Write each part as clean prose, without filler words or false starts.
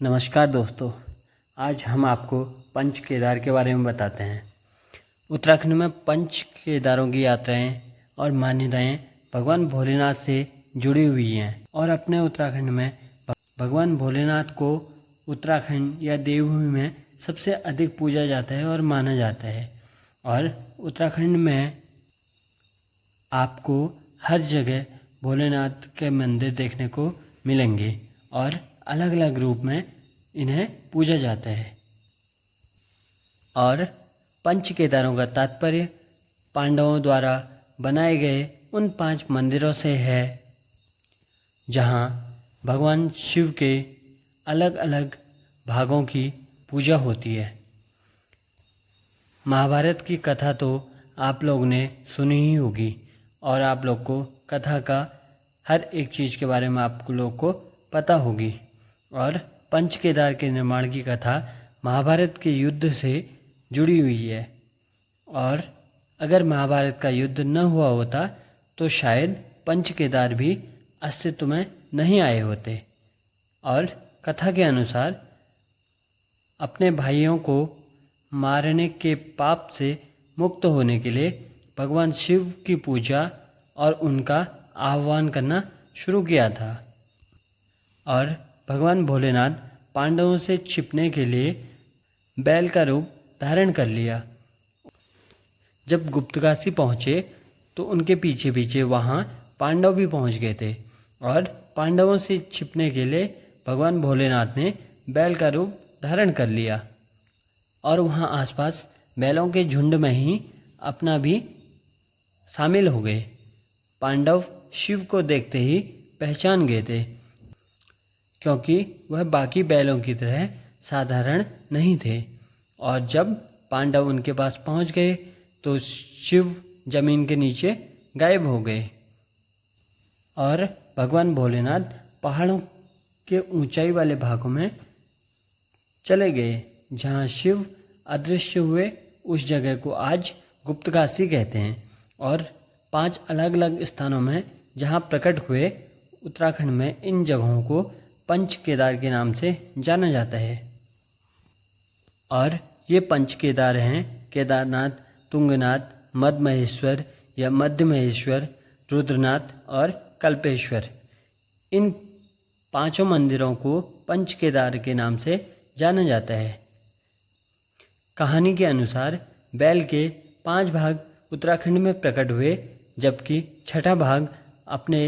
नमस्कार दोस्तों, आज हम आपको पंच केदार के बारे में बताते हैं। उत्तराखंड में पंच केदारों की यात्राएं और मान्यताएं भगवान भोलेनाथ से जुड़ी हुई हैं और अपने उत्तराखंड में भगवान भोलेनाथ को उत्तराखंड या देवभूमि में सबसे अधिक पूजा जाता है और माना जाता है। और उत्तराखंड में आपको हर जगह भोलेनाथ के मंदिर देखने को मिलेंगे और अलग अलग रूप में इन्हें पूजा जाता है। और पंच केदारों का तात्पर्य पांडवों द्वारा बनाए गए उन 5 मंदिरों से है जहां भगवान शिव के अलग अलग भागों की पूजा होती है। महाभारत की कथा तो आप लोग ने सुनी ही होगी और आप लोग को कथा का हर एक चीज़ के बारे में आप लोग को पता होगी। और पंच केदार के निर्माण की कथा महाभारत के युद्ध से जुड़ी हुई है। और अगर महाभारत का युद्ध न हुआ होता तो शायद पंच केदार भी अस्तित्व में नहीं आए होते। और कथा के अनुसार अपने भाइयों को मारने के पाप से मुक्त होने के लिए भगवान शिव की पूजा और उनका आह्वान करना शुरू किया था। और भगवान भोलेनाथ पांडवों से छिपने के लिए बैल का रूप धारण कर लिया। जब गुप्तकाशी पहुँचे तो उनके पीछे पीछे वहाँ पांडव भी पहुँच गए थे और पांडवों से छिपने के लिए भगवान भोलेनाथ ने बैल का रूप धारण कर लिया और वहाँ आसपास बैलों के झुंड में ही अपना भी शामिल हो गए। पांडव शिव को देखते ही पहचान गए थे क्योंकि वह बाकी बैलों की तरह साधारण नहीं थे। और जब पांडव उनके पास पहुंच गए तो शिव जमीन के नीचे गायब हो गए और भगवान भोलेनाथ पहाड़ों के ऊंचाई वाले भागों में चले गए जहां शिव अदृश्य हुए। उस जगह को आज गुप्तकाशी कहते हैं। और 5 अलग अलग स्थानों में जहां प्रकट हुए उत्तराखंड में इन जगहों को पंच केदार के नाम से जाना जाता है। और ये पंच केदार हैं केदारनाथ, तुंगनाथ, मध्य महेश्वर या मध्य महेश्वर, रुद्रनाथ और कल्पेश्वर। इन 5 मंदिरों को पंच केदार के नाम से जाना जाता है। कहानी के अनुसार बैल के 5 भाग उत्तराखंड में प्रकट हुए जबकि छठा भाग अपने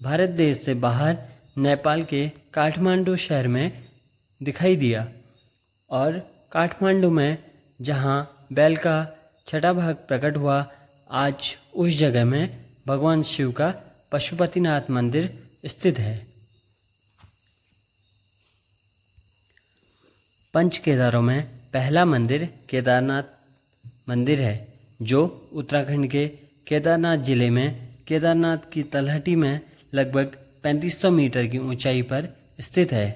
भारत देश से बाहर नेपाल के काठमांडू शहर में दिखाई दिया। और काठमांडू में जहां बैल का छठा भाग प्रकट हुआ, आज उस जगह में भगवान शिव का पशुपतिनाथ मंदिर स्थित है। पंच केदारों में पहला मंदिर केदारनाथ मंदिर है जो उत्तराखंड के केदारनाथ जिले में केदारनाथ की तलहटी में लगभग 3500 मीटर की ऊंचाई पर स्थित है।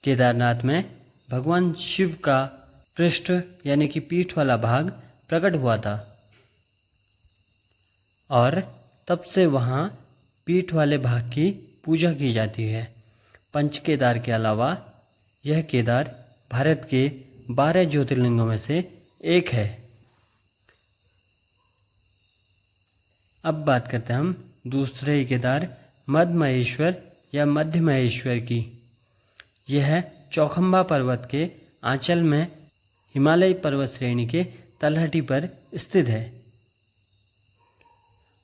केदारनाथ में भगवान शिव का पृष्ठ यानी कि पीठ वाला भाग प्रकट हुआ था और तब से वहाँ पीठ वाले भाग की पूजा की जाती है। पंच केदार के अलावा यह केदार भारत के 12 ज्योतिर्लिंगों में से एक है। अब बात करते हैं हम दूसरे केदार मध्य महेश्वर या मध्य महेश्वर की। यह चौखंबा पर्वत के आंचल में हिमालय पर्वत श्रेणी के तलहटी पर स्थित है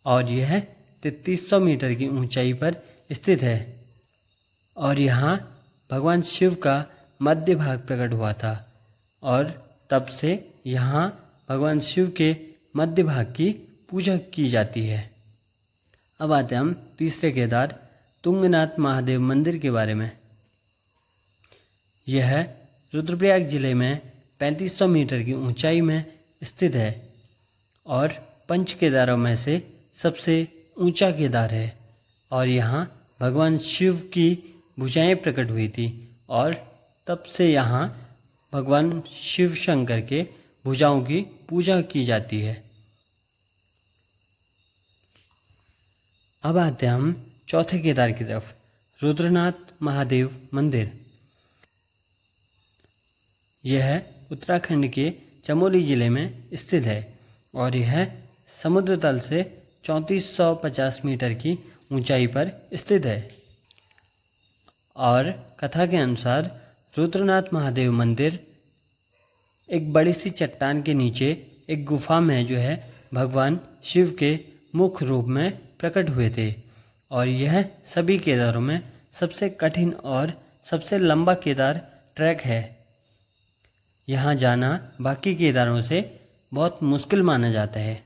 और यह 3300 मीटर की ऊंचाई पर स्थित है। और यहाँ भगवान शिव का मध्य भाग प्रकट हुआ था और तब से यहाँ भगवान शिव के मध्य भाग की पूजा की जाती है। अब आते हैं हम तीसरे केदार तुंगनाथ महादेव मंदिर के बारे में। यह रुद्रप्रयाग जिले में 3500 मीटर की ऊंचाई में स्थित है और पंच केदारों में से सबसे ऊंचा केदार है। और यहाँ भगवान शिव की भुजाएं प्रकट हुई थी और तब से यहाँ भगवान शिव शंकर के भुजाओं की पूजा की जाती है। अब आते हैं हम चौथे केदार की तरफ, रुद्रनाथ महादेव मंदिर। यह उत्तराखंड के चमोली ज़िले में स्थित है और यह समुद्र तल से 3450 मीटर की ऊंचाई पर स्थित है। और कथा के अनुसार रुद्रनाथ महादेव मंदिर एक बड़ी सी चट्टान के नीचे एक गुफा में जो है भगवान शिव के मुख्य रूप में प्रकट हुए थे और यह सभी केदारों में सबसे कठिन और सबसे लंबा केदार ट्रैक है। यहाँ जाना बाकी केदारों से बहुत मुश्किल माना जाता है।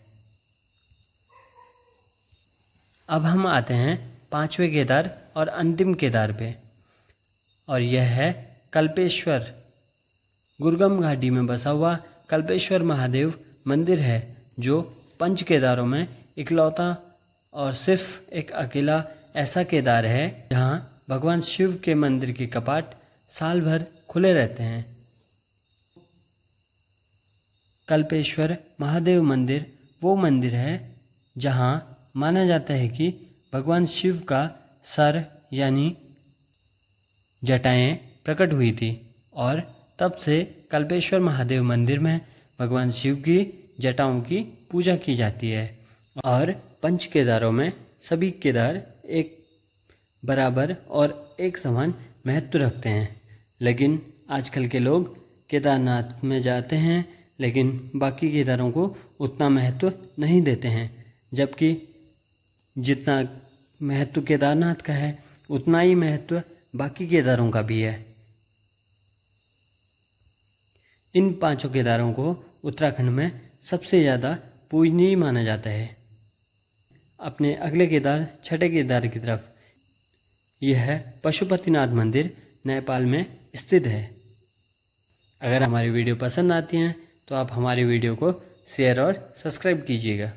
अब हम आते हैं 5वें केदार और अंतिम केदार पे और यह है कल्पेश्वर। गुरगम घाटी में बसा हुआ कल्पेश्वर महादेव मंदिर है जो पंच केदारों में इकलौता और सिर्फ एक अकेला ऐसा केदार है जहाँ भगवान शिव के मंदिर के कपाट साल भर खुले रहते हैं। कल्पेश्वर महादेव मंदिर वो मंदिर है जहाँ माना जाता है कि भगवान शिव का सर यानी जटाएं प्रकट हुई थी और तब से कल्पेश्वर महादेव मंदिर में भगवान शिव की जटाओं की पूजा की जाती है। और पंच केदारों में सभी केदार एक बराबर और एक समान महत्व रखते हैं, लेकिन आजकल के लोग केदारनाथ में जाते हैं लेकिन बाकी केदारों को उतना महत्व नहीं देते हैं, जबकि जितना महत्व केदारनाथ का है उतना ही महत्व बाकी केदारों का भी है। इन 5 केदारों को उत्तराखंड में सबसे ज़्यादा पूजनीय माना जाता है। अपने अगले केदार 6ठे केदार की तरफ, यह पशुपतिनाथ मंदिर नेपाल में स्थित है। अगर हमारी वीडियो पसंद आती हैं तो आप हमारी वीडियो को शेयर और सब्सक्राइब कीजिएगा।